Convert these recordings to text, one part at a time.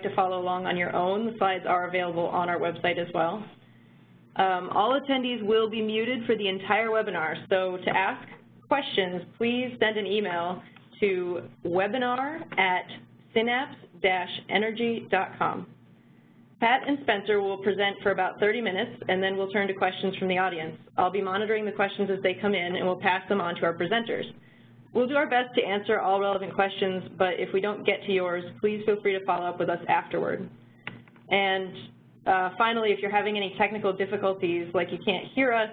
to follow along on your own, the slides are available on our website as well. All attendees will be muted for the entire webinar, so to ask questions, please send an email to webinar@synapse-energy.com. Pat and Spencer will present for about 30 minutes, and then we'll turn to questions from the audience. I'll be monitoring the questions as they come in, and we'll pass them on to our presenters. We'll do our best to answer all relevant questions, but if we don't get to yours, please feel free to follow up with us afterward. And finally, if you're having any technical difficulties, like you can't hear us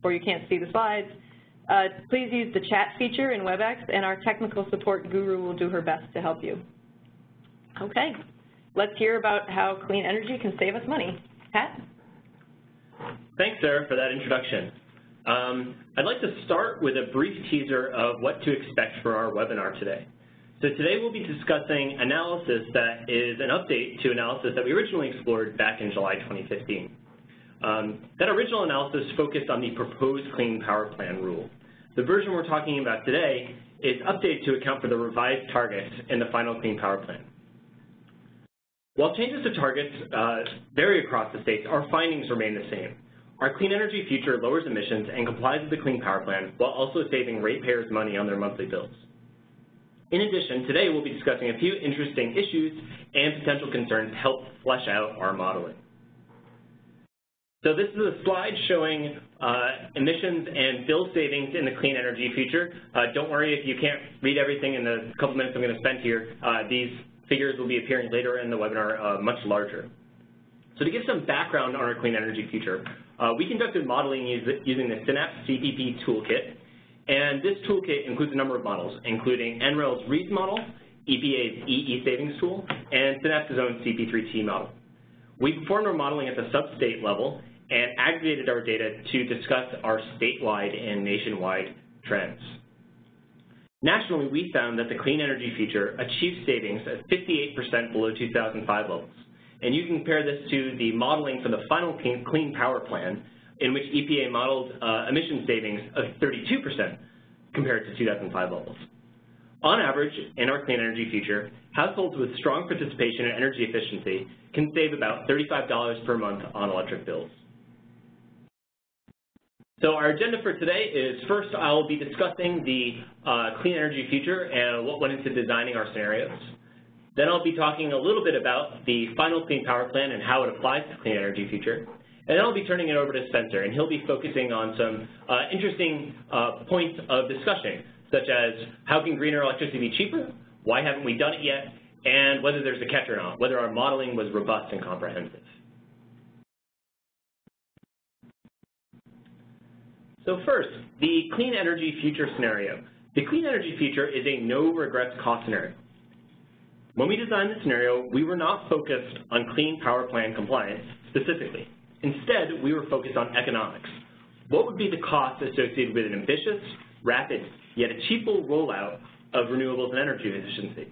or you can't see the slides, please use the chat feature in WebEx, and our technical support guru will do her best to help you. Okay. Let's hear about how clean energy can save us money. Pat? Thanks, Sarah, for that introduction. I'd like to start with a brief teaser of what to expect for our webinar today. So today we'll be discussing analysis that is an update to analysis that we originally explored back in July 2015. That original analysis focused on the proposed Clean Power Plan rule. The version we're talking about today is updated to account for the revised targets in the final Clean Power Plan. While changes to targets vary across the states, our findings remain the same. Our clean energy future lowers emissions and complies with the Clean Power Plan while also saving ratepayers money on their monthly bills. In addition, today we'll be discussing a few interesting issues and potential concerns to help flesh out our modeling. So this is a slide showing emissions and bill savings in the clean energy future. Don't worry if you can't read everything in the couple minutes I'm going to spend here. These figures will be appearing later in the webinar much larger. So to give some background on our clean energy future, we conducted modeling using the Synapse CPP Toolkit, and this toolkit includes a number of models, including NREL's READS model, EPA's EE savings tool, and Synapse's own CP3T model. We performed our modeling at the sub-state level and aggregated our data to discuss our statewide and nationwide trends. Nationally, we found that the clean energy future achieved savings of 58% below 2005 levels. And you can compare this to the modeling for the final Clean Power Plan, in which EPA modeled emission savings of 32% compared to 2005 levels. On average, in our clean energy future, households with strong participation in energy efficiency can save about $35 per month on electric bills. So our agenda for today is, first, I'll be discussing the clean energy future and what went into designing our scenarios. Then I'll be talking a little bit about the final Clean Power Plan and how it applies to clean energy future. And then I'll be turning it over to Spencer, and he'll be focusing on some interesting points of discussion, such as how can greener electricity be cheaper, why haven't we done it yet, and whether there's a catch or not, whether our modeling was robust and comprehensive. So first, the clean energy future scenario. The clean energy future is a no-regrets cost scenario. When we designed the scenario, we were not focused on Clean Power Plan compliance specifically. Instead, we were focused on economics. What would be the cost associated with an ambitious, rapid, yet achievable rollout of renewables and energy efficiency?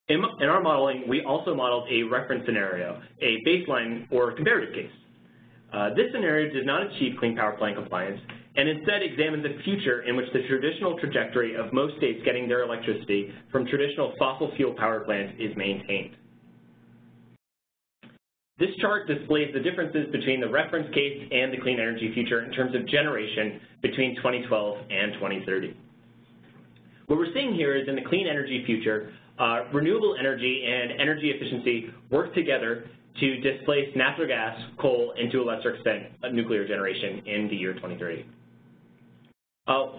In our modeling, we also modeled a reference scenario, a baseline or comparative case. This scenario did not achieve Clean Power Plan compliance and instead examined the future in which the traditional trajectory of most states getting their electricity from traditional fossil fuel power plants is maintained. This chart displays the differences between the reference case and the clean energy future in terms of generation between 2012 and 2030. What we're seeing here is in the clean energy future, renewable energy and energy efficiency work together to displace natural gas, coal, and to a lesser extent, nuclear generation in the year 2030.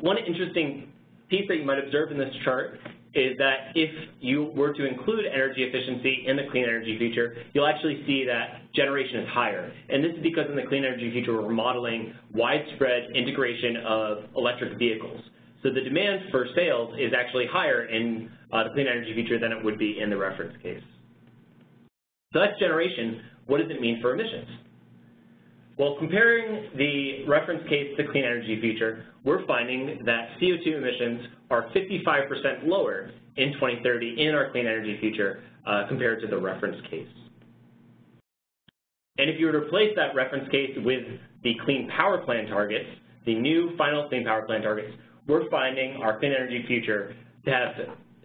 One interesting piece that you might observe in this chart is that if you were to include energy efficiency in the clean energy future, you'll actually see that generation is higher. And this is because in the clean energy future, we're modeling widespread integration of electric vehicles. So the demand for sales is actually higher in the clean energy future than it would be in the reference case. So that's generation. What does it mean for emissions? Well, comparing the reference case to the clean energy future, we're finding that CO2 emissions are 55% lower in 2030 in our clean energy future compared to the reference case. And if you were to replace that reference case with the Clean Power Plan targets, the new final Clean Power Plan targets, we're finding our clean energy future to have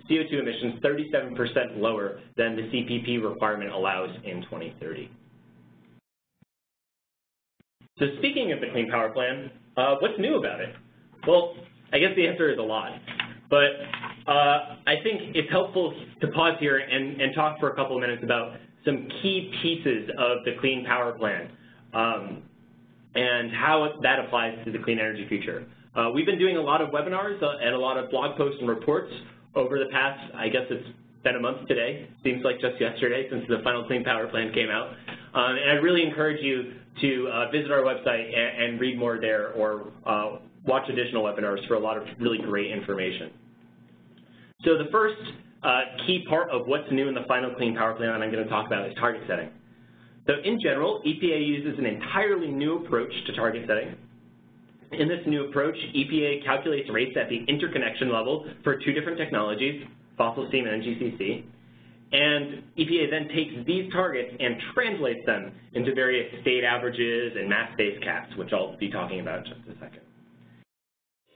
CO2 emissions 37% lower than the CPP requirement allows in 2030. So speaking of the Clean Power Plan, what's new about it? Well, I guess the answer is a lot. But I think it's helpful to pause here and talk for a couple of minutes about some key pieces of the Clean Power Plan and how that applies to the clean energy future. We've been doing a lot of webinars and a lot of blog posts and reports over the past, I guess it's been a month today, seems like just yesterday since the final Clean Power Plan came out. And I really encourage you to visit our website and read more there or watch additional webinars for a lot of really great information. So the first key part of what's new in the final Clean Power Plan that I'm going to talk about is target setting. So in general, EPA uses an entirely new approach to target setting. In this new approach, EPA calculates rates at the interconnection level for two different technologies, fossil steam and NGCC. And EPA then takes these targets and translates them into various state averages and mass-based caps, which I'll be talking about in just a second.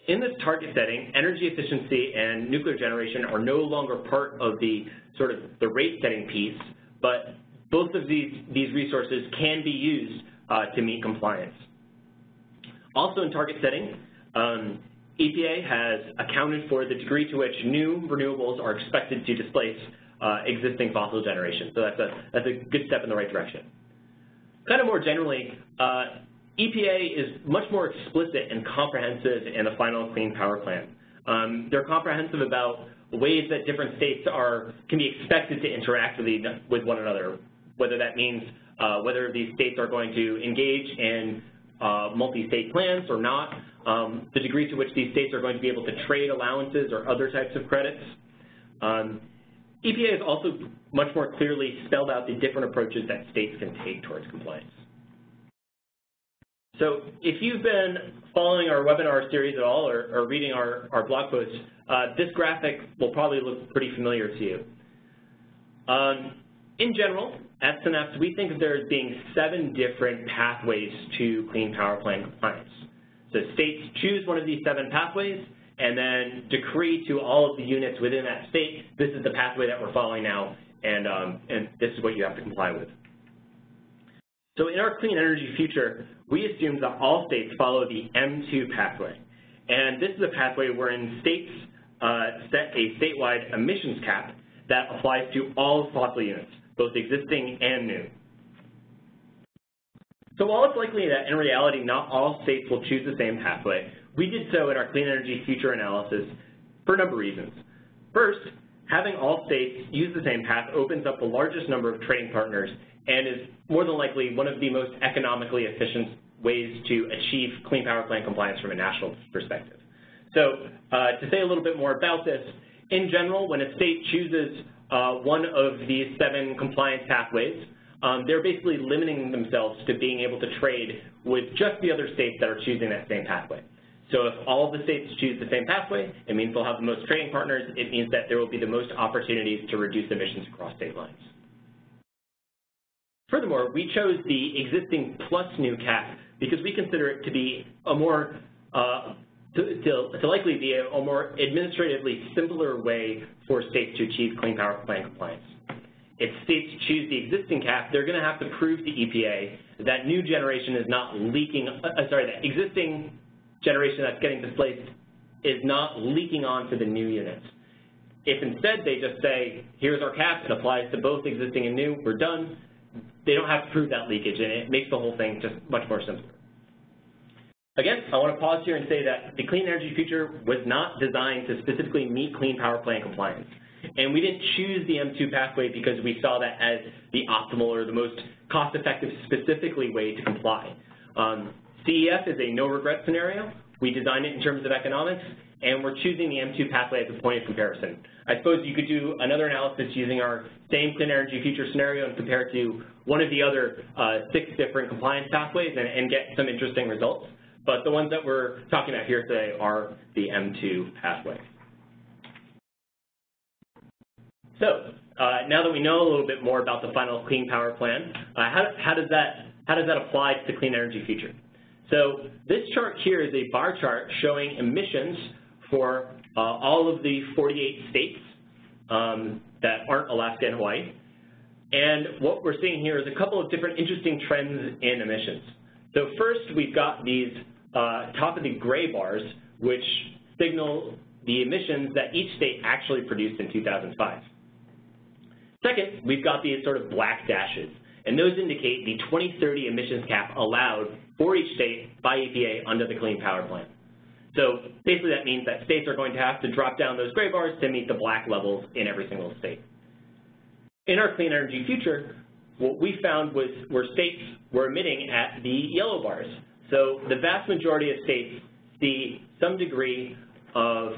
In this target setting, energy efficiency and nuclear generation are no longer part of the sort of the rate setting piece, but both of these resources can be used to meet compliance. Also in target setting, EPA has accounted for the degree to which new renewables are expected to displace existing fossil generation. So that's a good step in the right direction. Kind of more generally, EPA is much more explicit and comprehensive in the final Clean Power Plan. They're comprehensive about ways that different states can be expected to interact with one another, whether that means whether these states are going to engage in multi-state plans or not, the degree to which these states are going to be able to trade allowances or other types of credits. EPA has also much more clearly spelled out the different approaches that states can take towards compliance. So if you've been following our webinar series at all or reading our blog posts, this graphic will probably look pretty familiar to you. In general, at Synapse, we think of there as being 7 different pathways to Clean Power Plan compliance. So states choose one of these 7 pathways and then decree to all of the units within that state, this is the pathway that we're following now, and this is what you have to comply with. So in our clean energy future, we assume that all states follow the M2 pathway. And this is a pathway wherein states set a statewide emissions cap that applies to all fossil units, both existing and new. So while it's likely that in reality not all states will choose the same pathway, we did so in our clean energy future analysis for a number of reasons. First, having all states use the same path opens up the largest number of trading partners and is more than likely one of the most economically efficient ways to achieve Clean Power Plan compliance from a national perspective. So to say a little bit more about this, in general, when a state chooses one of these 7 compliance pathways, they're basically limiting themselves to being able to trade with just the other states that are choosing that same pathway. So if all of the states choose the same pathway, it means they'll have the most trading partners. It means that there will be the most opportunities to reduce emissions across state lines. Furthermore, we chose the existing plus new cap because we consider it to be a more, to likely be a more administratively simpler way for states to achieve Clean Power Plan compliance. If states choose the existing cap, they're going to have to prove to EPA that new generation is not leaking, that existing generation that's getting displaced is not leaking onto the new units. If instead they just say, here's our cap, it applies to both existing and new, we're done, they don't have to prove that leakage, and it makes the whole thing just much more simpler. Again, I want to pause here and say that the clean energy future was not designed to specifically meet Clean Power Plan compliance. And we didn't choose the M2 pathway because we saw that as the optimal or the most cost-effective specifically way to comply. CEF is a no-regret scenario. We designed it in terms of economics, and we're choosing the M2 pathway as a point of comparison. I suppose you could do another analysis using our same clean energy future scenario and compare it to one of the other 6 different compliance pathways and get some interesting results. But the ones that we're talking about here today are the M2 pathway. So now that we know a little bit more about the final Clean Power Plan, how does that apply to the clean energy future? So this chart here is a bar chart showing emissions for all of the 48 states that aren't Alaska and Hawaii. And what we're seeing here is a couple of different interesting trends in emissions. So first, we've got these top of the gray bars, which signal the emissions that each state actually produced in 2005. Second, we've got these sort of black dashes, and those indicate the 2030 emissions cap allowed for each state by EPA under the Clean Power Plan. So basically that means that states are going to have to drop down those gray bars to meet the black levels in every single state. In our clean energy future, what we found was where states were emitting at the yellow bars. So the vast majority of states see some degree of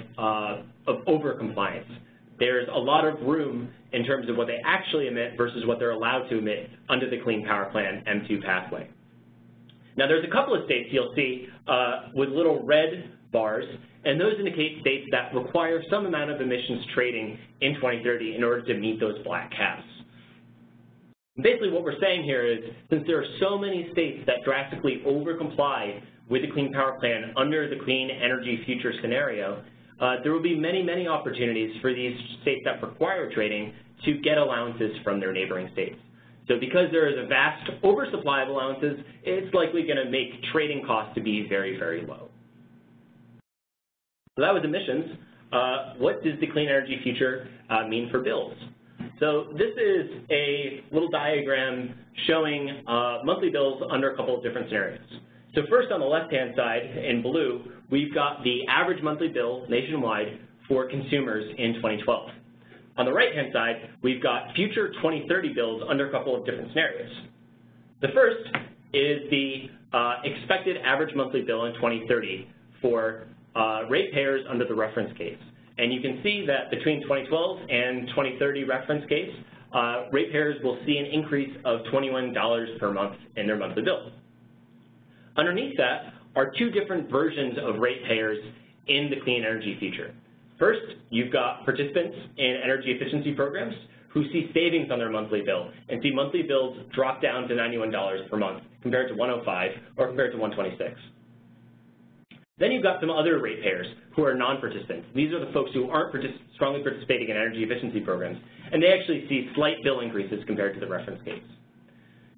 overcompliance. There's a lot of room in terms of what they actually emit versus what they're allowed to emit under the Clean Power Plan M2 pathway. Now there's a couple of states you'll see with little red bars, and those indicate states that require some amount of emissions trading in 2030 in order to meet those black caps. Basically what we're saying here is, since there are so many states that drastically overcomply with the Clean Power Plan under the Clean Energy Future scenario, there will be many, many opportunities for these states that require trading to get allowances from their neighboring states. So because there is a vast oversupply of allowances, it's likely going to make trading costs to be very, very low. So that was emissions. What does the Clean Energy Future mean for bills? So this is a little diagram showing monthly bills under a couple of different scenarios. So first on the left-hand side in blue, we've got the average monthly bill nationwide for consumers in 2012. On the right-hand side, we've got future 2030 bills under a couple of different scenarios. The first is the expected average monthly bill in 2030 for ratepayers under the reference case. And you can see that between 2012 and 2030 reference case, ratepayers will see an increase of $21 per month in their monthly bill. Underneath that are two different versions of ratepayers in the clean energy future. First, you've got participants in energy efficiency programs who see savings on their monthly bill and see monthly bills drop down to $91 per month compared to $105 or compared to $126. Then you've got some other ratepayers who are non-participants. These are the folks who aren't strongly participating in energy efficiency programs, and they actually see slight bill increases compared to the reference case.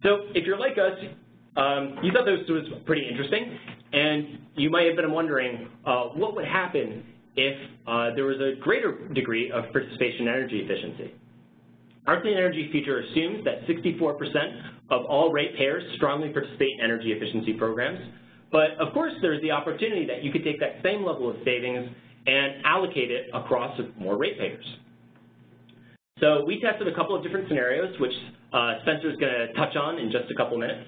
So if you're like us, you thought this was pretty interesting, and you might have been wondering what would happen if there was a greater degree of participation in energy efficiency. Our Clean Energy Future assumes that 64% of all ratepayers strongly participate in energy efficiency programs. But of course, there's the opportunity that you could take that same level of savings and allocate it across more ratepayers. So we tested a couple of different scenarios, which Spencer's going to touch on in just a couple minutes.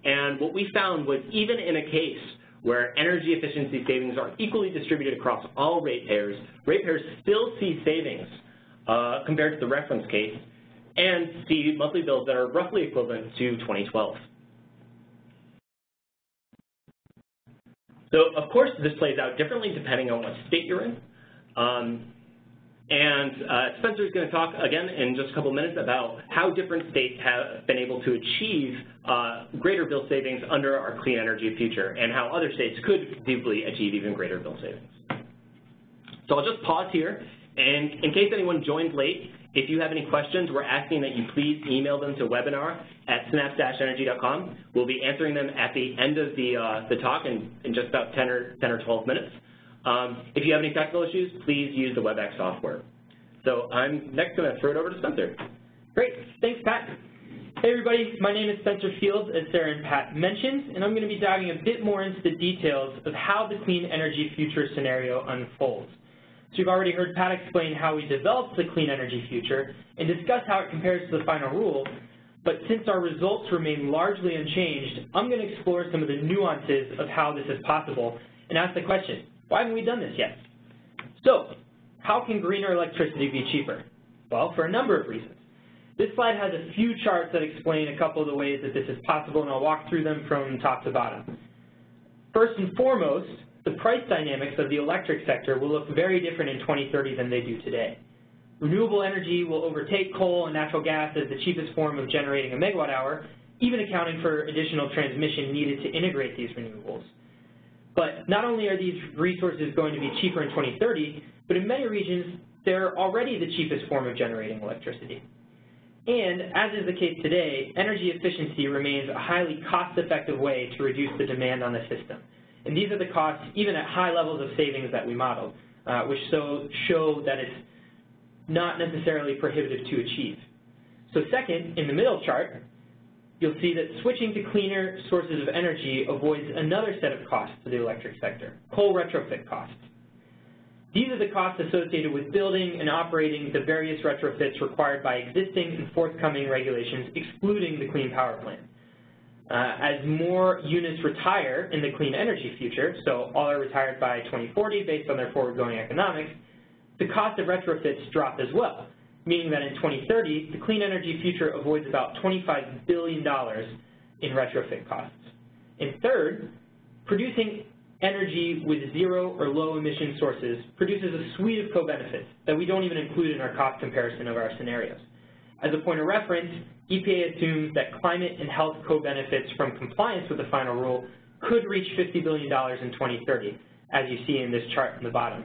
And what we found was even in a case where energy efficiency savings are equally distributed across all ratepayers, ratepayers still see savings compared to the reference case and see monthly bills that are roughly equivalent to 2012. So, of course, this plays out differently depending on what state you're in. Spencer is going to talk again in just a couple minutes about how different states have been able to achieve greater bill savings under our clean energy future and how other states could conceivably achieve even greater bill savings. So I'll just pause here, and in case anyone joined late, if you have any questions, we're asking that you please email them to webinar@synapse-energy.com. We'll be answering them at the end of the talk in just about 10 or 12 minutes. If you have any technical issues, please use the WebEx software. So I'm next going to throw it over to Spencer. Great. Thanks, Pat. Hey, everybody. My name is Spencer Fields, as Sarah and Pat mentioned, and I'm going to be diving a bit more into the details of how the clean energy future scenario unfolds. So you've already heard Pat explain how we developed the clean energy future and discuss how it compares to the final rule, but since our results remain largely unchanged, I'm going to explore some of the nuances of how this is possible and ask the question, why haven't we done this yet? So, how can greener electricity be cheaper? Well, for a number of reasons. This slide has a few charts that explain a couple of the ways that this is possible, and I'll walk through them from top to bottom. First and foremost, the price dynamics of the electric sector will look very different in 2030 than they do today. Renewable energy will overtake coal and natural gas as the cheapest form of generating a megawatt hour, even accounting for additional transmission needed to integrate these renewables. But not only are these resources going to be cheaper in 2030, but in many regions, they're already the cheapest form of generating electricity. And as is the case today, energy efficiency remains a highly cost-effective way to reduce the demand on the system. And these are the costs, even at high levels of savings that we modeled, which show that it's not necessarily prohibitive to achieve. So second, in the middle chart, you'll see that switching to cleaner sources of energy avoids another set of costs to the electric sector, coal retrofit costs. These are the costs associated with building and operating the various retrofits required by existing and forthcoming regulations, excluding the Clean Power Plan. As more units retire in the clean energy future, so all are retired by 2040 based on their forward-going economics, the cost of retrofits drop as well, meaning that in 2030, the clean energy future avoids about $25 billion in retrofit costs. And third, producing energy with zero or low emission sources produces a suite of co-benefits that we don't even include in our cost comparison of our scenarios. As a point of reference, EPA assumes that climate and health co-benefits from compliance with the final rule could reach $50 billion in 2030, as you see in this chart on the bottom.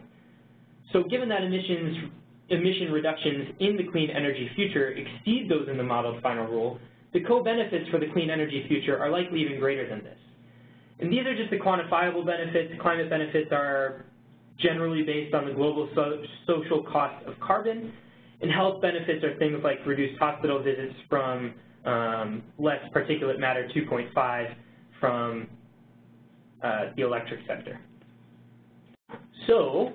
So given that emission reductions in the clean energy future exceed those in the modeled final rule, the co-benefits for the clean energy future are likely even greater than this. And these are just the quantifiable benefits. Climate benefits are generally based on the global social cost of carbon, and health benefits are things like reduced hospital visits from less particulate matter 2.5 from the electric sector. So,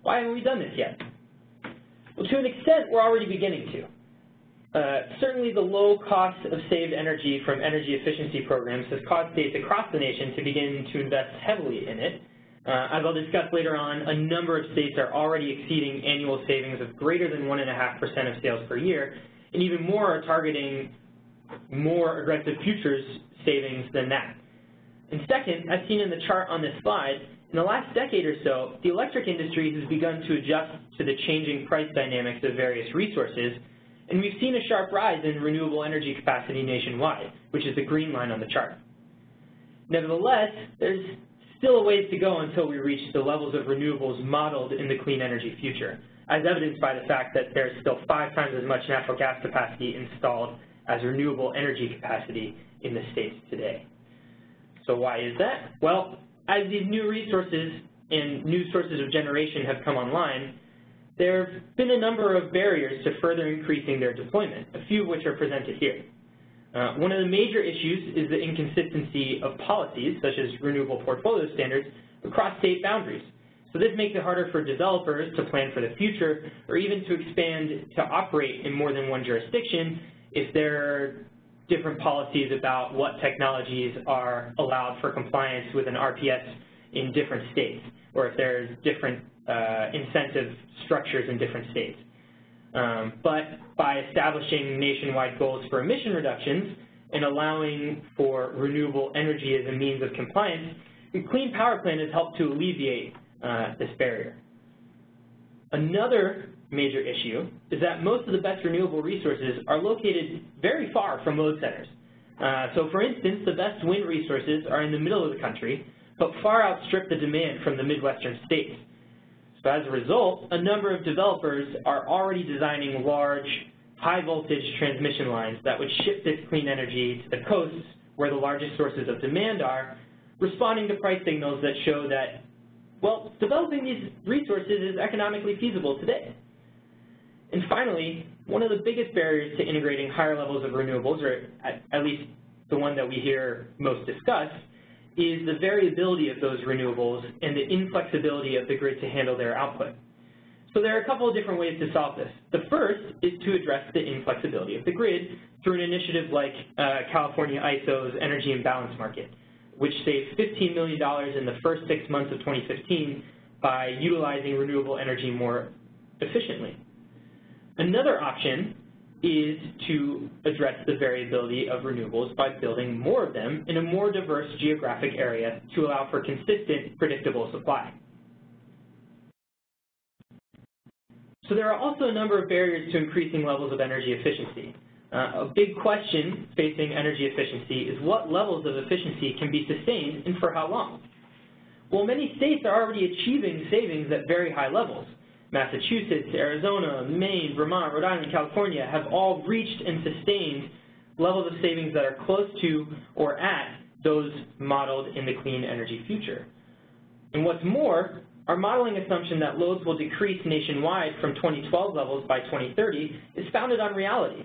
why haven't we done this yet? Well, to an extent, we're already beginning to. Certainly the low cost of saved energy from energy efficiency programs has caused states across the nation to begin to invest heavily in it. As I'll discuss later on, a number of states are already exceeding annual savings of greater than 1.5% of sales per year, and even more are targeting more aggressive futures savings than that. And second, as seen in the chart on this slide, in the last decade or so, the electric industry has begun to adjust to the changing price dynamics of various resources, and we've seen a sharp rise in renewable energy capacity nationwide, which is the green line on the chart. Nevertheless, there's still a ways to go until we reach the levels of renewables modeled in the clean energy future, as evidenced by the fact that there's still 5 times as much natural gas capacity installed as renewable energy capacity in the states today. So why is that? Well, as these new resources and new sources of generation have come online, there have been a number of barriers to further increasing their deployment, a few of which are presented here. One of the major issues is the inconsistency of policies, such as renewable portfolio standards, across state boundaries. So this makes it harder for developers to plan for the future or even to expand to operate in more than one jurisdiction if there are different policies about what technologies are allowed for compliance with an RPS in different states, or if there's different incentive structures in different states. But by establishing nationwide goals for emission reductions and allowing for renewable energy as a means of compliance, the Clean Power Plan has helped to alleviate this barrier. Another major issue is that most of the best renewable resources are located very far from load centers. So for instance, the best wind resources are in the middle of the country, but far outstrip the demand from the Midwestern states. So as a result, a number of developers are already designing large, high-voltage transmission lines that would ship this clean energy to the coasts where the largest sources of demand are, responding to price signals that show that, well, developing these resources is economically feasible today. And finally, one of the biggest barriers to integrating higher levels of renewables, or at least the one that we hear most discussed, is the variability of those renewables and the inflexibility of the grid to handle their output. So there are a couple of different ways to solve this. The first is to address the inflexibility of the grid through an initiative like California ISO's Energy Imbalance Market, which saved $15 million in the first 6 months of 2015 by utilizing renewable energy more efficiently. Another option is to address the variability of renewables by building more of them in a more diverse geographic area to allow for consistent, predictable supply. So there are also a number of barriers to increasing levels of energy efficiency. A big question facing energy efficiency is what levels of efficiency can be sustained and for how long? Well, many states are already achieving savings at very high levels. Massachusetts, Arizona, Maine, Vermont, Rhode Island, California have all reached and sustained levels of savings that are close to or at those modeled in the clean energy future. And what's more, our modeling assumption that loads will decrease nationwide from 2012 levels by 2030 is founded on reality.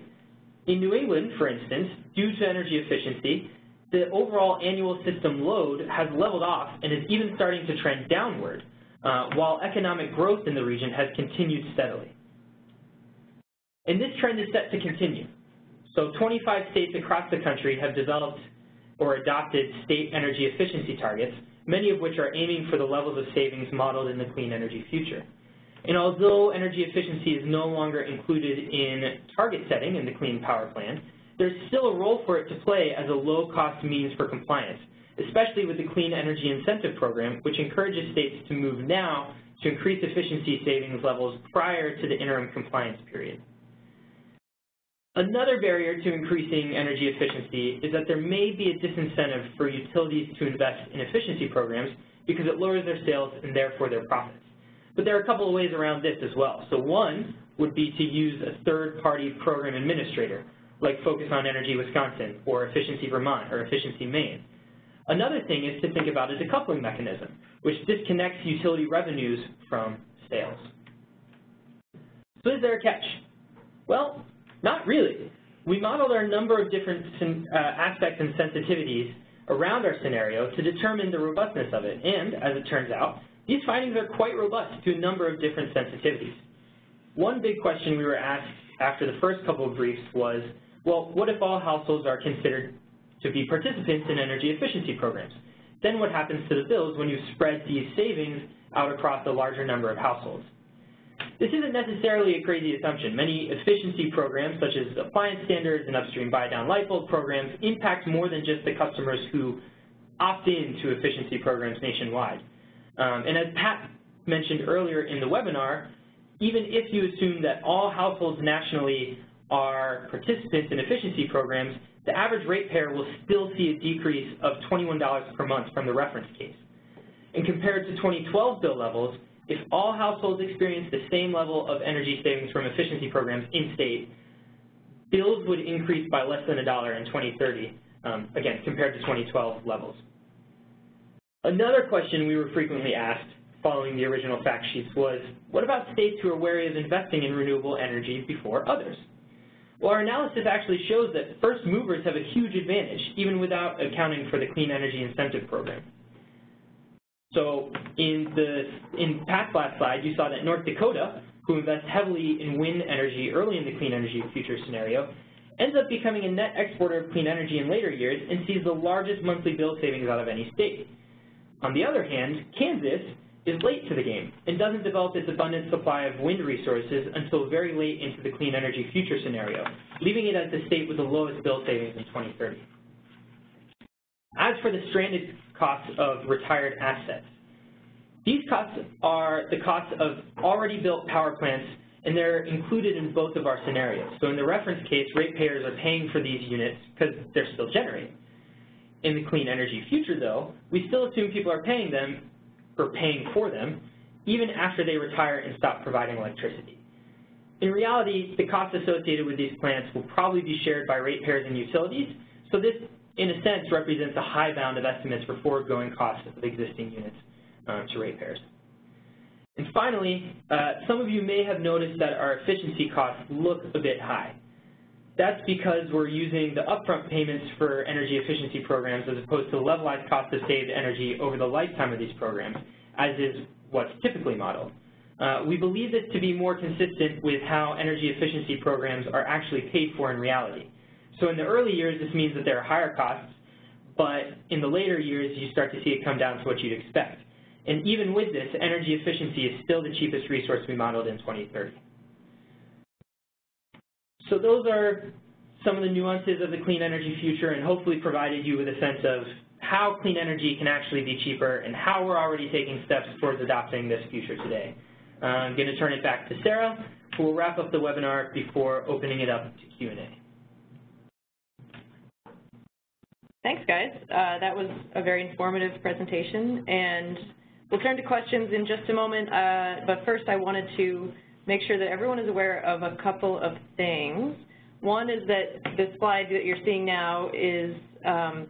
In New England, for instance, due to energy efficiency, the overall annual system load has leveled off and is even starting to trend downward, while economic growth in the region has continued steadily. And this trend is set to continue. So 25 states across the country have developed or adopted state energy efficiency targets, many of which are aiming for the levels of savings modeled in the clean energy future. And although energy efficiency is no longer included in target setting in the Clean Power Plan, there's still a role for it to play as a low-cost means for compliance, especially with the Clean Energy Incentive Program, which encourages states to move now to increase efficiency savings levels prior to the interim compliance period. Another barrier to increasing energy efficiency is that there may be a disincentive for utilities to invest in efficiency programs because it lowers their sales and therefore their profits. But there are a couple of ways around this as well. So one would be to use a third-party program administrator, like Focus on Energy Wisconsin, or Efficiency Vermont, or Efficiency Maine. Another thing is to think about a decoupling mechanism, which disconnects utility revenues from sales. So is there a catch? Well, not really. We modeled a number of different aspects and sensitivities around our scenario to determine the robustness of it, and as it turns out, these findings are quite robust to a number of different sensitivities. One big question we were asked after the first couple of briefs was, well, what if all households are considered to be participants in energy efficiency programs? Then what happens to the bills when you spread these savings out across a larger number of households? This isn't necessarily a crazy assumption. Many efficiency programs, such as appliance standards and upstream buy-down light bulb programs, impact more than just the customers who opt in to efficiency programs nationwide. And as Pat mentioned earlier in the webinar, even if you assume that all households nationally are participants in efficiency programs, the average ratepayer will still see a decrease of $21 per month from the reference case. And compared to 2012 bill levels, if all households experience the same level of energy savings from efficiency programs in-state, bills would increase by less than $1 in 2030, again, compared to 2012 levels. Another question we were frequently asked following the original fact sheets was, what about states who are wary of investing in renewable energy before others? Well, our analysis actually shows that first movers have a huge advantage, even without accounting for the Clean Energy Incentive Program. So in Pat's last slide, you saw that North Dakota, who invests heavily in wind energy early in the clean energy future scenario, ends up becoming a net exporter of clean energy in later years and sees the largest monthly bill savings out of any state. On the other hand, Kansas is late to the game and doesn't develop its abundant supply of wind resources until very late into the clean energy future scenario, leaving it as the state with the lowest bill savings in 2030. As for the stranded costs of retired assets, these costs are the costs of already built power plants, and they're included in both of our scenarios. So in the reference case, ratepayers are paying for these units because they're still generating. In the clean energy future, though, we still assume people are paying them, or paying for them, even after they retire and stop providing electricity. In reality, the costs associated with these plants will probably be shared by ratepayers and utilities, so this, in a sense, represents a high bound of estimates for forward-going costs of existing units to ratepayers. And finally, some of you may have noticed that our efficiency costs look a bit high. That's because we're using the upfront payments for energy efficiency programs as opposed to the levelized cost of saved energy over the lifetime of these programs, as is what's typically modeled. We believe this to be more consistent with how energy efficiency programs are actually paid for in reality. So in the early years, this means that there are higher costs, but in the later years, you start to see it come down to what you'd expect. And even with this, energy efficiency is still the cheapest resource we modeled in 2030. So those are some of the nuances of the clean energy future and hopefully provided you with a sense of how clean energy can actually be cheaper and how we're already taking steps towards adopting this future today. I'm going to turn it back to Sarah, who will wrap up the webinar before opening it up to Q&A. Thanks, guys. That was a very informative presentation, and We'll turn to questions in just a moment, but first I wanted to make sure that everyone is aware of a couple of things. One is that the slide that you're seeing now is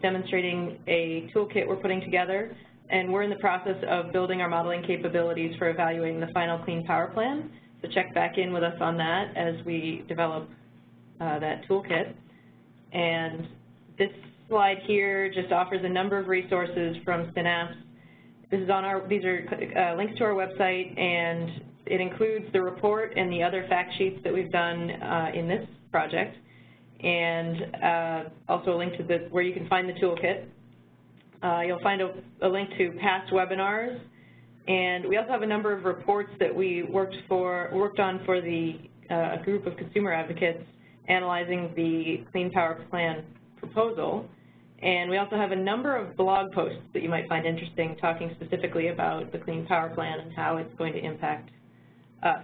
demonstrating a toolkit we're putting together, and we're in the process of building our modeling capabilities for evaluating the final Clean Power Plan. So check back in with us on that as we develop that toolkit. And this slide here just offers a number of resources from Synapse. These are links to our website, and it includes the report and the other fact sheets that we've done in this project, and also a link to where you can find the toolkit. You'll find a link to past webinars, and we also have a number of reports that we worked on for a group of consumer advocates analyzing the Clean Power Plan proposal. And we also have a number of blog posts that you might find interesting, talking specifically about the Clean Power Plan and how it's going to impact us.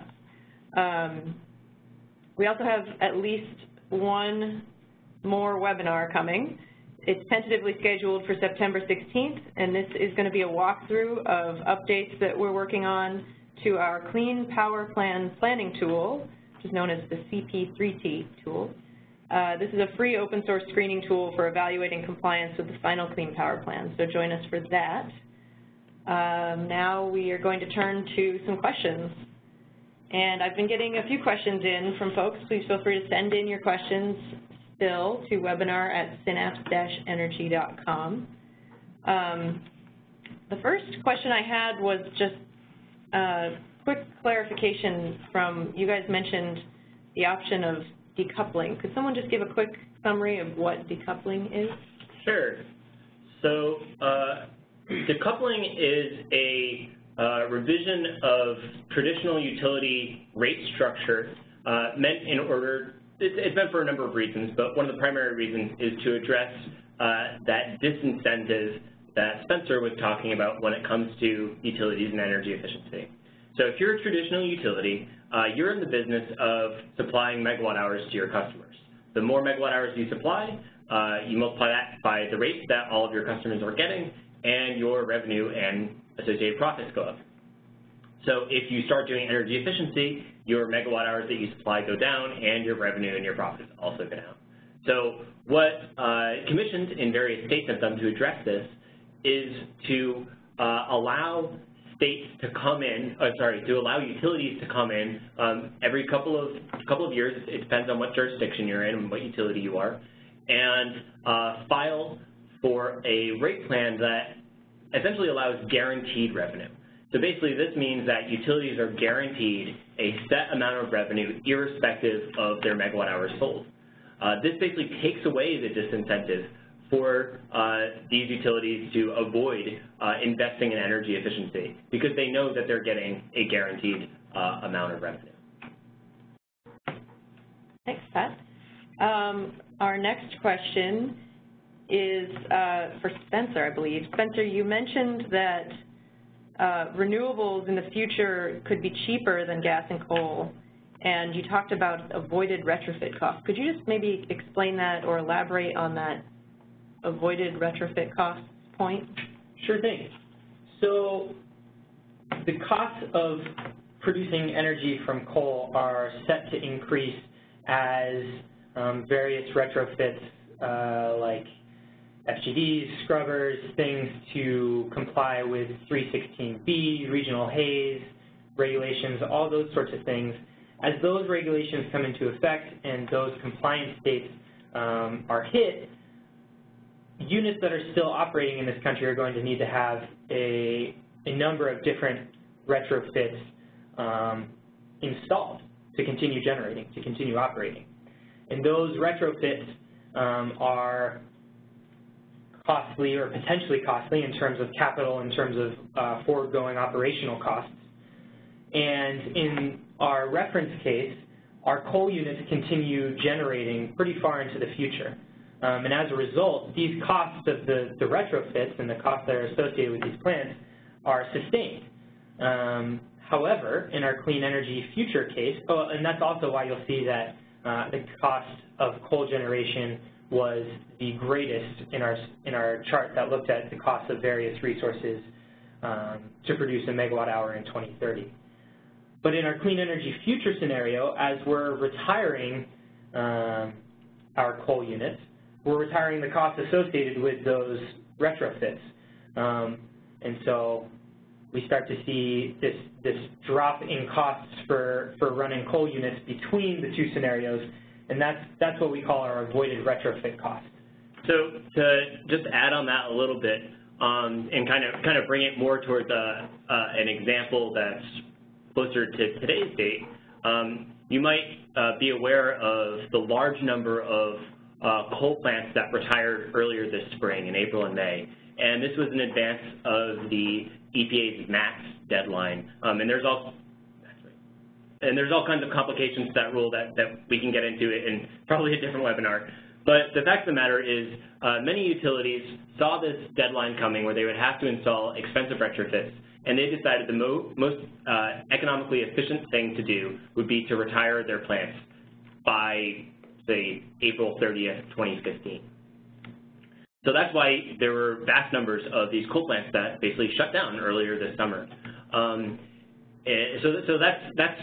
We also have at least one more webinar coming. It's tentatively scheduled for September 16th, and this is going to be a walkthrough of updates that we're working on to our Clean Power Plan planning tool, which is known as the CP3T tool. This is a free open source screening tool for evaluating compliance with the final Clean Power Plan, so join us for that. Now we are going to turn to some questions. And I've been getting a few questions in from folks. Please feel free to send in your questions still to webinar@synapse-energy.com. The first question I had was just a quick clarification from, you guys mentioned the option of decoupling. Could someone just give a quick summary of what decoupling is? Sure. So decoupling is a revision of traditional utility rate structure it's meant for a number of reasons, but one of the primary reasons is to address that disincentive that Spencer was talking about when it comes to utilities and energy efficiency. So if you're a traditional utility, you're in the business of supplying megawatt hours to your customers. The more megawatt hours you supply, you multiply that by the rate that all of your customers are getting, and your revenue and associated profits go up. So if you start doing energy efficiency, your megawatt hours that you supply go down, and your revenue and your profits also go down. So what commissions in various states have done to address this is to allow states to come in, to allow utilities to come in every couple of years. It depends on what jurisdiction you're in and what utility you are, and file for a rate plan that essentially allows guaranteed revenue. So basically this means that utilities are guaranteed a set amount of revenue irrespective of their megawatt hours sold. This basically takes away the disincentive for these utilities to avoid investing in energy efficiency because they know that they're getting a guaranteed amount of revenue. Thanks, Pat. Our next question is for Spencer, I believe. Spencer, you mentioned that renewables in the future could be cheaper than gas and coal, and you talked about avoided retrofit costs. Could you just maybe explain that or elaborate on that avoided retrofit costs point? Sure thing. So the costs of producing energy from coal are set to increase as various retrofits like FGDs, scrubbers, things to comply with 316B, regional haze, regulations, all those sorts of things. As those regulations come into effect and those compliance states are hit, units that are still operating in this country are going to need to have a number of different retrofits installed to continue generating, to continue operating. And those retrofits are costly or potentially costly in terms of capital, in terms of forward-going operational costs. And in our reference case, our coal units continue generating pretty far into the future. And as a result, these costs of the retrofits and the costs that are associated with these plants are sustained. However, in our clean energy future case, and that's also why you'll see that the cost of coal generation was the greatest in our chart that looked at the cost of various resources to produce a megawatt hour in 2030. But in our clean energy future scenario, as we're retiring our coal units, we're retiring the costs associated with those retrofits. And so we start to see this drop in costs for running coal units between the two scenarios, and that's what we call our avoided retrofit cost. So to just add on that a little bit, and kind of bring it more towards an example that's closer to today's date, you might be aware of the large number of coal plants that retired earlier this spring in April and May, and this was in advance of the EPA's max deadline. And there's all kinds of complications to that rule that we can get into in probably a different webinar. But the fact of the matter is many utilities saw this deadline coming where they would have to install expensive retrofits, and they decided the most economically efficient thing to do would be to retire their plants by, say, April 30th, 2015. So that's why there were vast numbers of these coal plants that basically shut down earlier this summer. So that's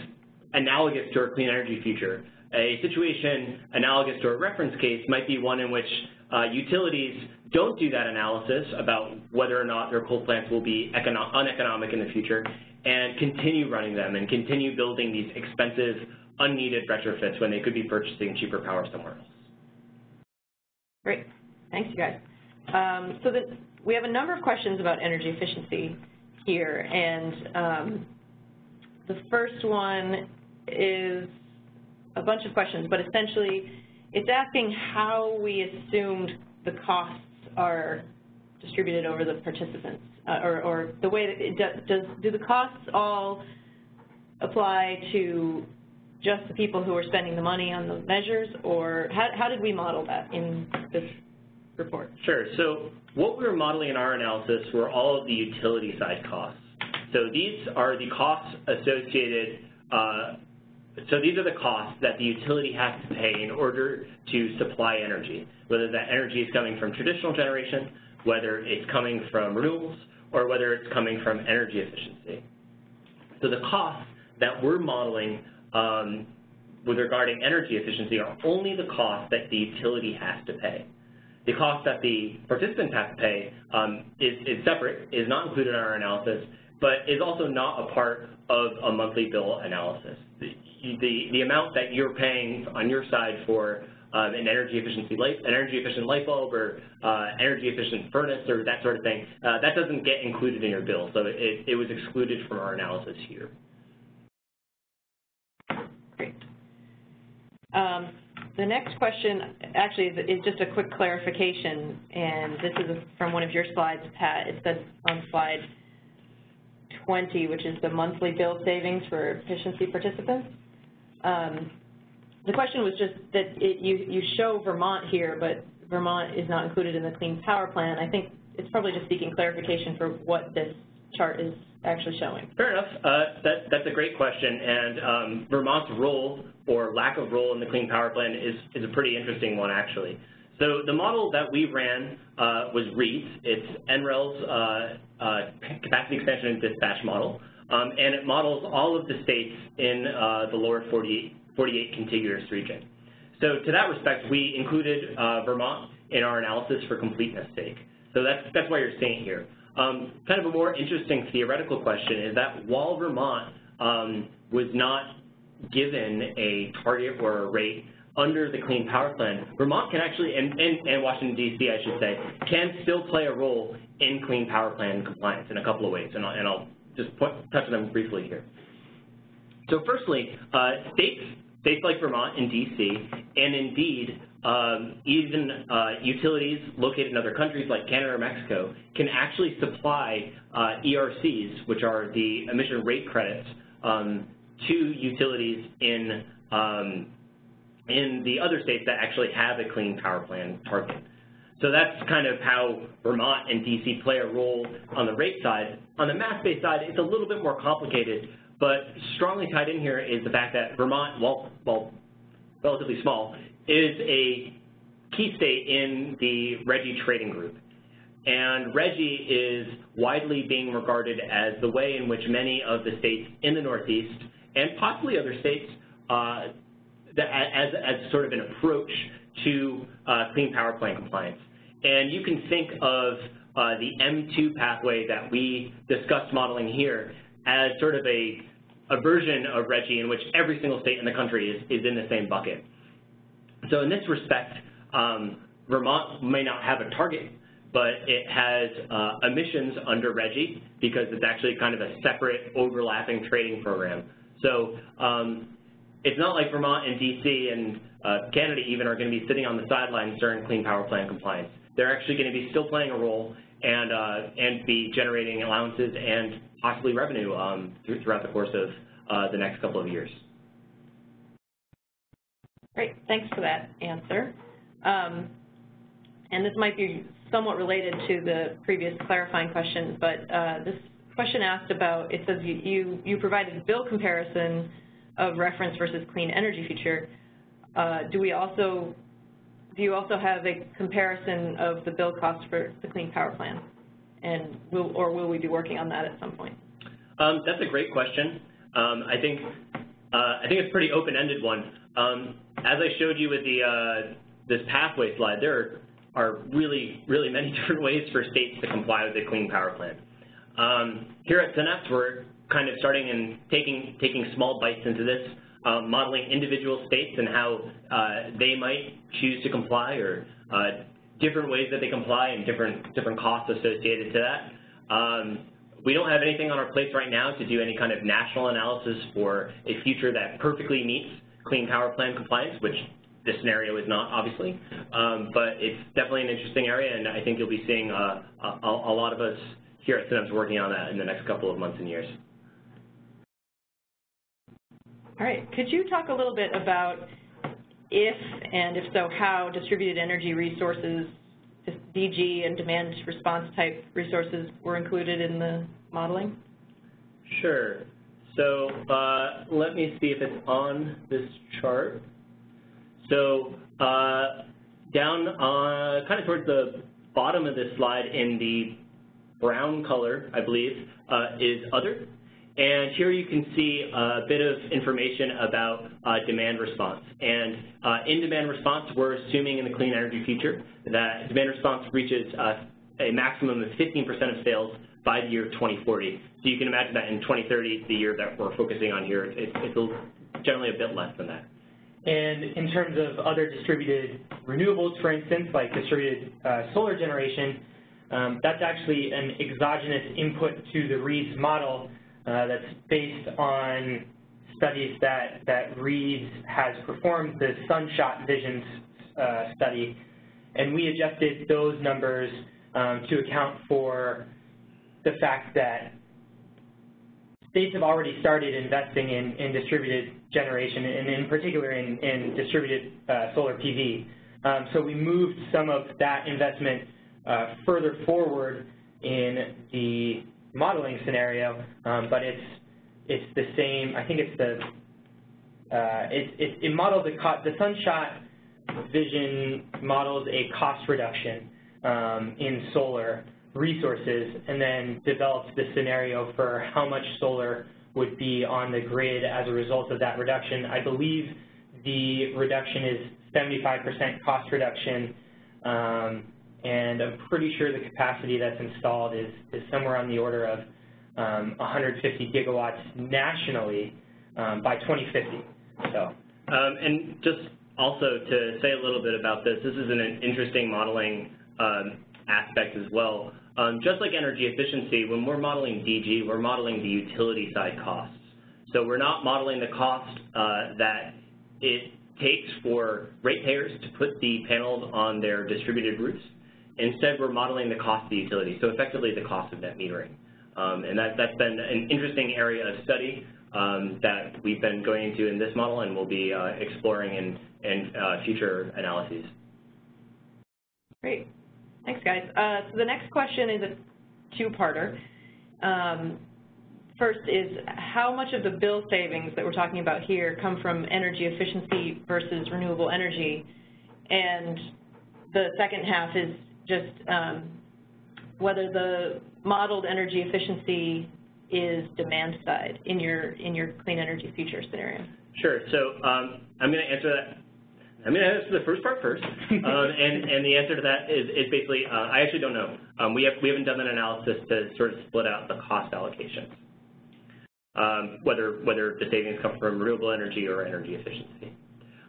analogous to our clean energy future. A situation analogous to a reference case might be one in which utilities don't do that analysis about whether or not their coal plants will be uneconomic in the future and continue running them and continue building these expensive, unneeded retrofits when they could be purchasing cheaper power somewhere else. Great. Thanks, you guys. So we have a number of questions about energy efficiency here, and the first one is a bunch of questions, but essentially it's asking how we assumed the costs are distributed over the participants, or the way that do the costs all apply to just the people who are spending the money on the measures, or how did we model that in this report? Sure. So what we were modeling in our analysis were all of the utility side costs. So these are the costs associated, so these are the costs that the utility has to pay in order to supply energy, whether that energy is coming from traditional generation, whether it's coming from renewables, or whether it's coming from energy efficiency. So the costs that we're modeling with regarding energy efficiency are only the costs that the utility has to pay. The cost that the participants have to pay is separate, is not included in our analysis, but is also not a part of a monthly bill analysis. The amount that you're paying on your side for an energy efficient light bulb or energy efficient furnace or that sort of thing, that doesn't get included in your bill. So it was excluded from our analysis here. Great. The next question actually is just a quick clarification, and this is from one of your slides, Pat. It says on slide 20, which is the monthly bill savings for efficiency participants. The question was just that you show Vermont here, but Vermont is not included in the Clean Power Plan. I think it's probably just seeking clarification for what this chart is actually showing. Fair enough. That's a great question, and Vermont's role or lack of role in the Clean Power Plan is a pretty interesting one, actually. So the model that we ran was REEDS. It's NREL's capacity expansion and dispatch model, and it models all of the states in the lower 48 contiguous region. So to that respect, we included Vermont in our analysis for completeness sake. So that's why you're seeing it here. Kind of a more interesting theoretical question is that while Vermont was not given a target or a rate under the Clean Power Plan, Vermont can actually, and Washington, D.C., I should say, can still play a role in Clean Power Plan compliance in a couple of ways, and I'll just touch on them briefly here. So firstly, states like Vermont and D.C., and indeed even utilities located in other countries like Canada or Mexico can actually supply ERCs, which are the emission rate credits, to utilities in the other states that actually have a Clean Power Plan target. So that's kind of how Vermont and D.C. play a role on the rate side. On the mass-based side, it's a little bit more complicated, but strongly tied in here is the fact that Vermont, while relatively small, is a key state in the RGGI trading group. And RGGI is widely being regarded as the way in which many of the states in the Northeast, and possibly other states, as sort of an approach to clean power plant compliance. And you can think of the M2 pathway that we discussed modeling here as sort of a version of RGGI in which every single state in the country is in the same bucket. So in this respect, Vermont may not have a target, but it has emissions under RGGI because it's actually kind of a separate overlapping trading program. So it's not like Vermont and DC and Canada even are going to be sitting on the sidelines during clean power plant compliance. They're actually going to be still playing a role and be generating allowances and possibly revenue throughout the course of the next couple of years. Great, thanks for that answer. And this might be somewhat related to the previous clarifying question, but this question asked about, it says you provided a bill comparison of reference versus clean energy future. Do you also have a comparison of the bill cost for the clean power plan? And will we be working on that at some point? That's a great question. I think it's a pretty open-ended one. As I showed you with this pathway slide, there are really, really many different ways for states to comply with the clean power plan. Here at Synapse, we're kind of starting and taking small bites into this, modeling individual states and how they might choose to comply, or different ways that they comply and different costs associated to that. We don't have anything on our plates right now to do any kind of national analysis for a future that perfectly meets clean power plan compliance, which this scenario is not, obviously. But it's definitely an interesting area, and I think you'll be seeing a lot of us here at Synapse working on that in the next couple of months and years. All right, could you talk a little bit about if, and if so, how distributed energy resources, DG and demand response type resources were included in the modeling? Sure. So let me see if it's on this chart. So down kind of towards the bottom of this slide in the brown color, I believe, is other. And here you can see a bit of information about demand response. And in demand response, we're assuming in the clean energy future that demand response reaches a maximum of 15% of sales by the year 2040. So you can imagine that in 2030, the year that we're focusing on here, it's generally a bit less than that. And in terms of other distributed renewables, for instance, like distributed solar generation, that's actually an exogenous input to the REEDS model that's based on studies that REEDS has performed, the Sunshot Visions study, and we adjusted those numbers to account for the fact that states have already started investing in distributed generation, and in particular in distributed solar PV. So we moved some of that investment further forward in the modeling scenario, but it's the same. I think it's it models the Sunshot Vision models a cost reduction in solar resources, and then develops the scenario for how much solar would be on the grid as a result of that reduction. I believe the reduction is 75% cost reduction, and I'm pretty sure the capacity that's installed is somewhere on the order of 150 gigawatts nationally by 2050. So, and just also to say a little bit about this, this is an interesting modeling aspect as well. Just like energy efficiency, when we're modeling DG, we're modeling the utility side costs. So we're not modeling the cost that it takes for ratepayers to put the panels on their distributed roofs. Instead, we're modeling the cost of the utility, so effectively the cost of net metering. And that's been an interesting area of study that we've been going into in this model, and we'll be exploring in future analyses. Great. Thanks, guys. So the next question is a two-parter. First is, how much of the bill savings that we're talking about here come from energy efficiency versus renewable energy? And the second half is just whether the modeled energy efficiency is demand side in your clean energy future scenario. Sure. So I'm going to answer that. I'm going to answer the first part first, and the answer to that is basically I actually don't know. We haven't done an analysis to sort of split out the cost allocations, whether the savings come from renewable energy or energy efficiency.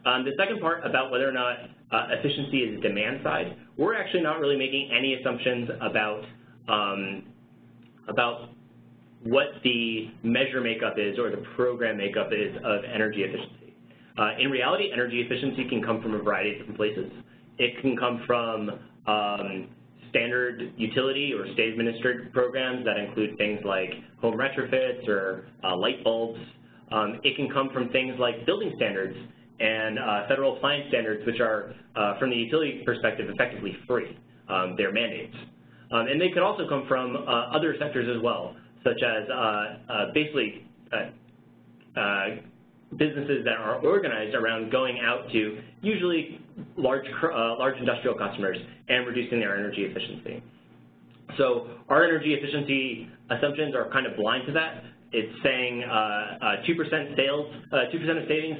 The second part about whether or not efficiency is demand side, we're actually not really making any assumptions about what the measure makeup is or the program makeup is of energy efficiency. In reality, energy efficiency can come from a variety of different places. It can come from standard utility or state-administered programs that include things like home retrofits or light bulbs. It can come from things like building standards and federal appliance standards, which are, from the utility perspective, effectively free. They're mandates. And they could also come from other sectors as well, such as basically businesses that are organized around going out to usually large industrial customers and reducing their energy efficiency. So our energy efficiency assumptions are kind of blind to that. It's saying 2% sales, 2% of savings,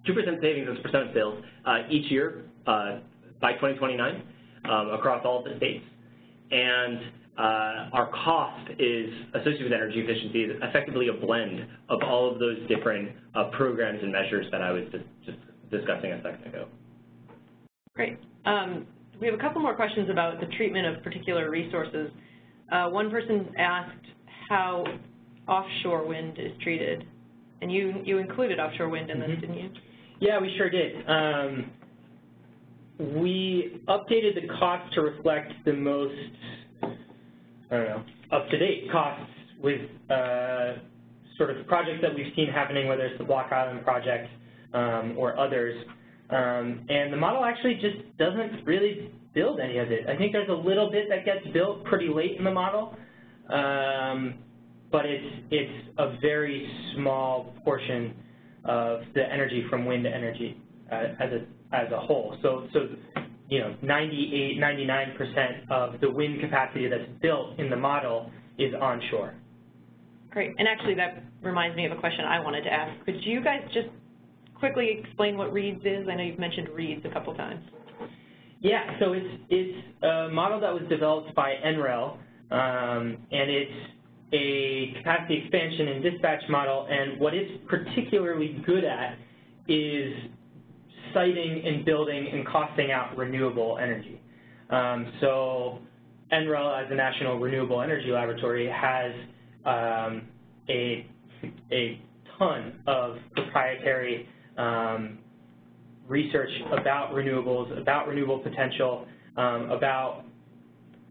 2% savings as a percent of sales each year by 2029 across all of the states. And our cost is associated with energy efficiency is effectively a blend of all of those different programs and measures that I was just discussing a second ago. Great. We have a couple more questions about the treatment of particular resources. One person asked how offshore wind is treated, and you included offshore wind in this, didn't you? Yeah, we sure did. We updated the cost to reflect the most up-to-date costs with sort of projects that we've seen happening, whether it's the Block Island project or others. And the model actually just doesn't really build any of it. I think there's a little bit that gets built pretty late in the model, but it's a very small portion of the energy from wind energy as a whole. So you know, 98, 99% of the wind capacity that's built in the model is onshore. Great. And actually that reminds me of a question I wanted to ask. Could you guys just quickly explain what REEDS is? I know you've mentioned REEDS a couple times. Yeah, so it's a model that was developed by NREL, and it's a capacity expansion and dispatch model, and what it's particularly good at is siting and building and costing out renewable energy. So NREL, as the National Renewable Energy Laboratory, has a ton of proprietary research about renewables, about renewable potential, about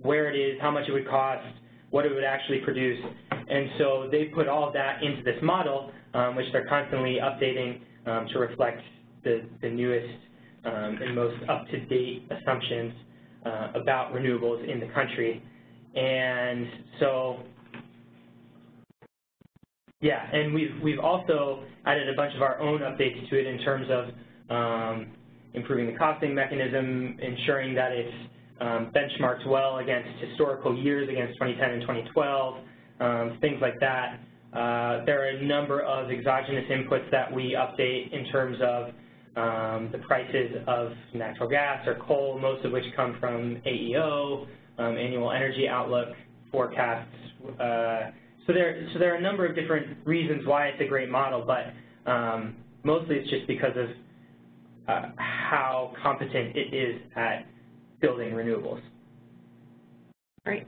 where it is, how much it would cost, what it would actually produce. And so they put all of that into this model, which they're constantly updating to reflect the newest and most up-to-date assumptions about renewables in the country. And so, yeah, and we've also added a bunch of our own updates to it in terms of improving the costing mechanism, ensuring that it's benchmarked well against historical years, against 2010 and 2012, things like that. There are a number of exogenous inputs that we update in terms of the prices of natural gas or coal, most of which come from AEO, Annual Energy Outlook forecasts. So there are a number of different reasons why it's a great model, but mostly it's just because of how competent it is at building renewables. Great.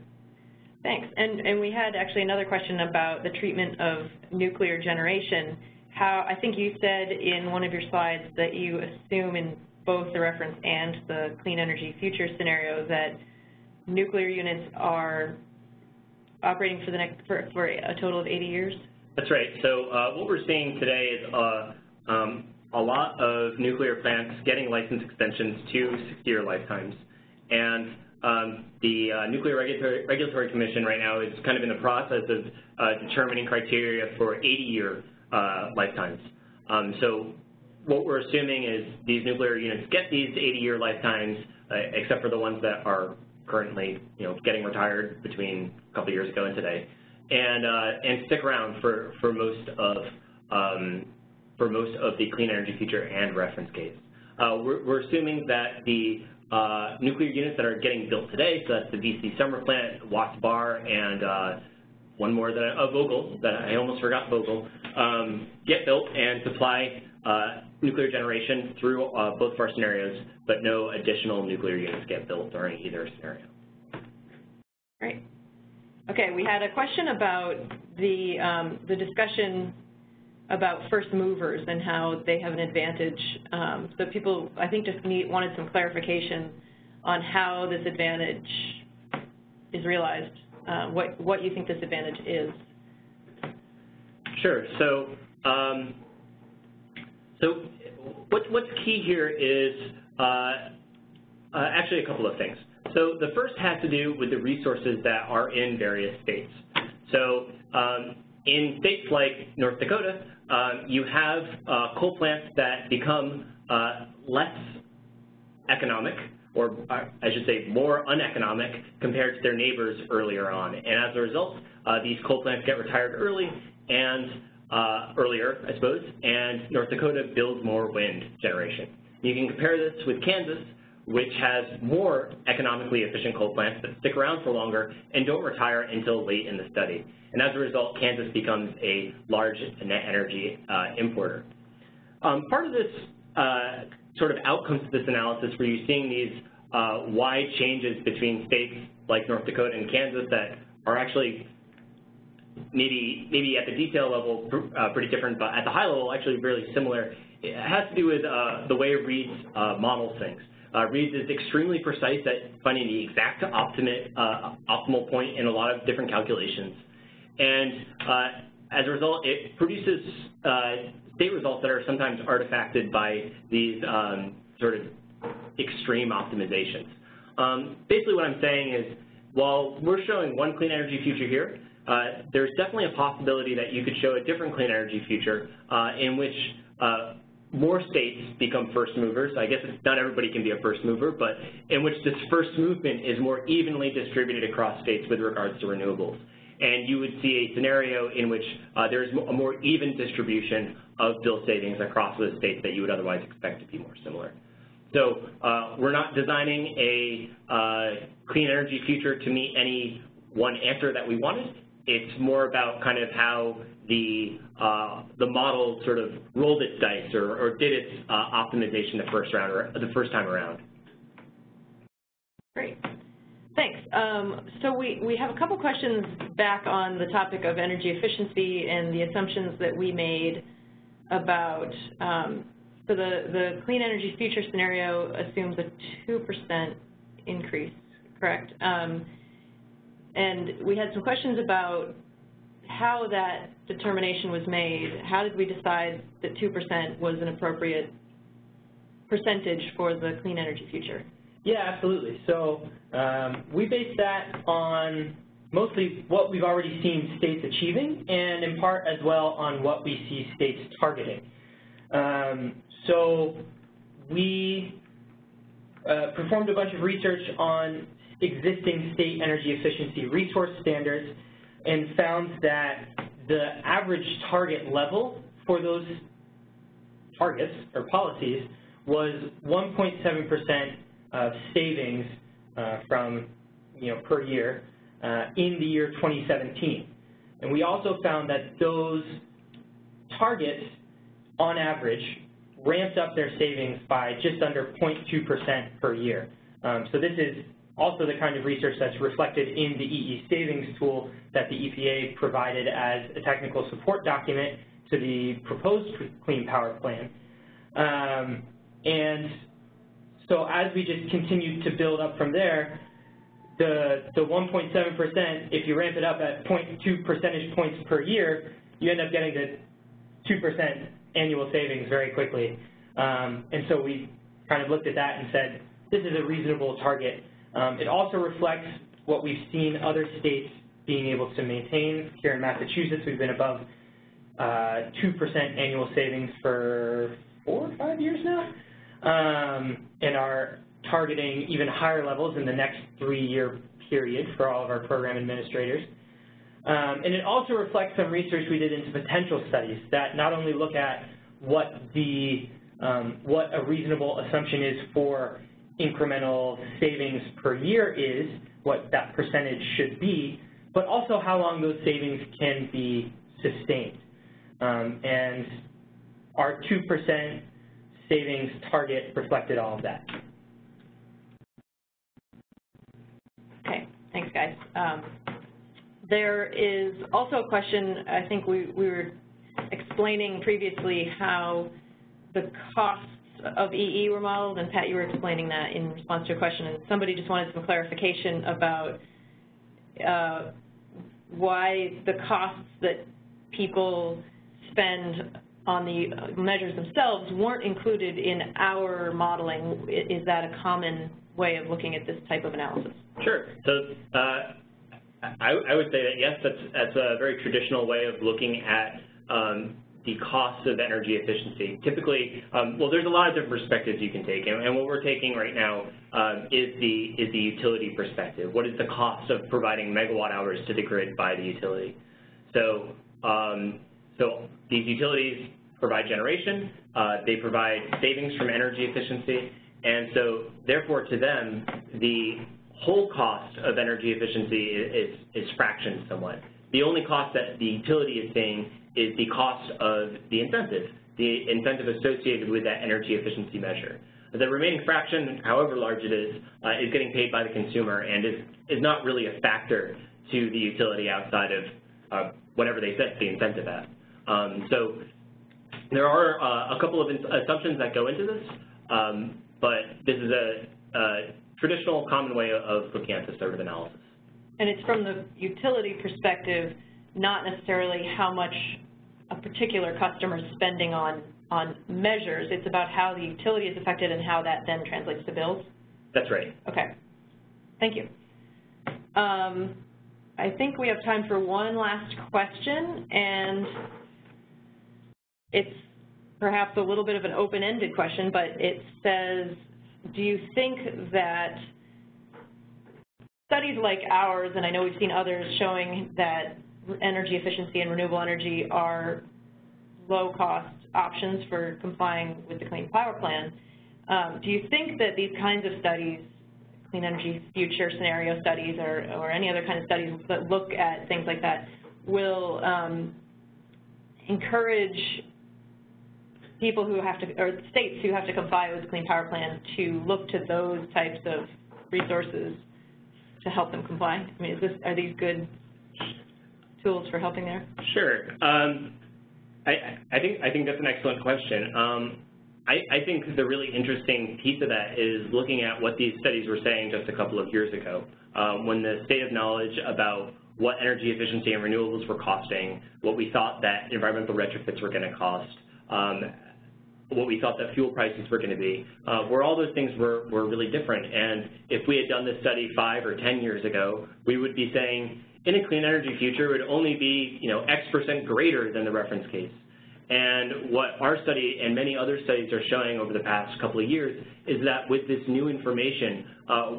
Thanks. And we had actually another question about the treatment of nuclear generation. How, I think you said in one of your slides that you assume in both the reference and the clean energy future scenarios that nuclear units are operating for a total of 80 years? That's right. So what we're seeing today is a lot of nuclear plants getting license extensions to 60-year lifetimes. And the Nuclear Regulatory Commission right now is kind of in the process of determining criteria for 80-year lifetimes. So what we're assuming is these nuclear units get these 80-year lifetimes, except for the ones that are currently, getting retired between a couple years ago and today, and stick around for most of the clean energy future and reference case. We're assuming that the nuclear units that are getting built today, so that's the VC Summer Plant, Watts Bar, and one more Vogtle, that I almost forgot Vogtle, get built and supply nuclear generation through both of our scenarios, but no additional nuclear units get built during either scenario. Great. Okay, we had a question about the discussion about first movers and how they have an advantage. So people, I think, just wanted some clarification on how this advantage is realized, what you think this advantage is. Sure. So, what's key here is actually a couple of things. So the first has to do with the resources that are in various states. So in states like North Dakota, you have coal plants that become less economic, or I should say more uneconomic compared to their neighbors earlier on. And as a result, these coal plants get retired early and earlier, I suppose, and North Dakota builds more wind generation. You can compare this with Kansas, which has more economically efficient coal plants that stick around for longer and don't retire until late in the study. And as a result, Kansas becomes a large net energy importer. Part of this sort of outcomes to this analysis where you're seeing these wide changes between states like North Dakota and Kansas that are actually maybe at the detail level pretty different, but at the high level actually really similar. It has to do with the way Reed's models things. Reed's is extremely precise at finding the exact optimal point in a lot of different calculations. And as a result, it produces state results that are sometimes artifacted by these sort of extreme optimizations. Basically what I'm saying is, while we're showing one clean energy future here, there's definitely a possibility that you could show a different clean energy future in which more states become first movers. I guess not everybody can be a first mover, but in which this first movement is more evenly distributed across states with regards to renewables. And you would see a scenario in which there's a more even distribution of bill savings across those states that you would otherwise expect to be more similar. So we're not designing a clean energy future to meet any one answer that we wanted. It's more about kind of how the model sort of rolled its dice or did its optimization the first time around. Great, thanks. So we have a couple questions back on the topic of energy efficiency and the assumptions that we made about. So the clean energy future scenario assumes a 2% increase, correct? And we had some questions about how that determination was made. How did we decide that 2% was an appropriate percentage for the clean energy future? Yeah, absolutely. So we based that on mostly what we've already seen states achieving, and in part as well on what we see states targeting. So we performed a bunch of research on existing state energy efficiency resource standards and found that the average target level for those targets or policies was 1.7% of savings from per year in the year 2017. And we also found that those targets on average ramped up their savings by just under 0.2% per year. So this is also the kind of research that's reflected in the EE savings tool that the EPA provided as a technical support document to the proposed Clean Power Plan. And so as we just continued to build up from there, the 1.7%, if you ramp it up at 0.2 percentage points per year, you end up getting the 2% annual savings very quickly. And so we kind of looked at that and said, this is a reasonable target. It also reflects what we've seen other states being able to maintain. Here in Massachusetts, we've been above 2% annual savings for 4 or 5 years now. And our targeting even higher levels in the next 3-year period for all of our program administrators. And it also reflects some research we did into potential studies that not only look at what a reasonable assumption is for incremental savings per year is, what that percentage should be, but also how long those savings can be sustained. And our 2% savings target reflected all of that. Okay, thanks guys. There is also a question, I think we were explaining previously how the costs of EE were modeled, and Pat, you were explaining that in response to a question, and somebody just wanted some clarification about why the costs that people spend on the measures themselves weren't included in our modeling. Is that a common way of looking at this type of analysis? Sure. So I would say that yes, that's a very traditional way of looking at the cost of energy efficiency. Typically, well, there's a lot of different perspectives you can take, and what we're taking right now is the utility perspective. What is the cost of providing megawatt hours to the grid by the utility? So, so these utilities provide generation, they provide savings from energy efficiency, and so therefore to them, the whole cost of energy efficiency is fractioned somewhat. The only cost that the utility is paying is the cost of the incentive associated with that energy efficiency measure. The remaining fraction, however large it is getting paid by the consumer and is not really a factor to the utility outside of whatever they set the incentive at. So there are a couple of assumptions that go into this, but this is a traditional, common way of looking at this sort of analysis. And it's from the utility perspective, not necessarily how much a particular customer is spending on measures. It's about how the utility is affected and how that then translates to bills? That's right. Okay. Thank you. I think we have time for one last question, and it's perhaps a little bit of an open-ended question, but it says, do you think that studies like ours, and I know we've seen others showing that energy efficiency and renewable energy are low-cost options for complying with the Clean Power Plan, do you think that these kinds of studies, clean energy future scenario studies or any other kind of studies that look at things like that, will encourage people who have to, or states who have to comply with the Clean Power Plan to look to those types of resources to help them comply? I mean, are these good tools for helping there? Sure. I think that's an excellent question. I think the really interesting piece of that is looking at what these studies were saying just a couple of years ago, when the state of knowledge about what energy efficiency and renewables were costing, what we thought that environmental retrofits were going to cost, what we thought that fuel prices were going to be, where all those things were really different. And if we had done this study 5 or 10 years ago, we would be saying, in a clean energy future, it would only be, X% greater than the reference case. And what our study and many other studies are showing over the past couple of years is that with this new information,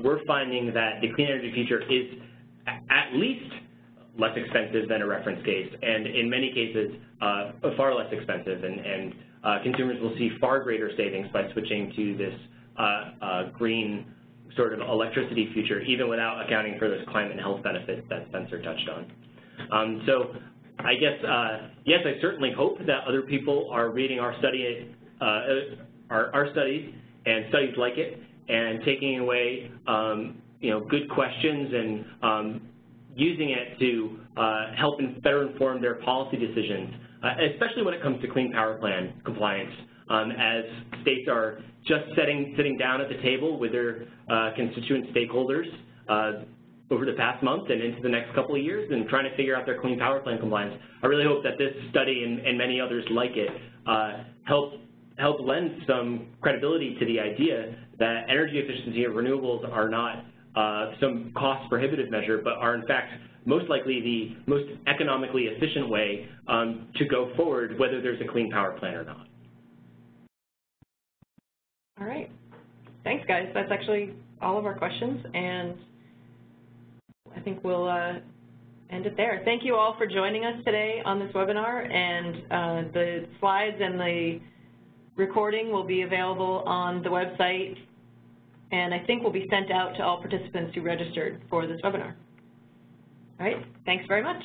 we're finding that the clean energy future is at least less expensive than a reference case, and in many cases, far less expensive. And consumers will see far greater savings by switching to this green sort of electricity future, even without accounting for those climate and health benefits that Spencer touched on. So I guess, yes, I certainly hope that other people are reading our study, our studies and studies like it, and taking away, good questions and using it to help better inform their policy decisions, especially when it comes to Clean Power Plan compliance, as states are just sitting down at the table with their constituent stakeholders over the past month and into the next couple of years and trying to figure out their Clean Power Plan compliance. I really hope that this study and many others like it help lend some credibility to the idea that energy efficiency and renewables are not some cost prohibitive measure, but are in fact most likely the most economically efficient way to go forward, whether there's a Clean Power Plan or not. All right. Thanks, guys. That's actually all of our questions, and I think we'll end it there. Thank you all for joining us today on this webinar, and the slides and the recording will be available on the website, and I think will be sent out to all participants who registered for this webinar. All right, thanks very much.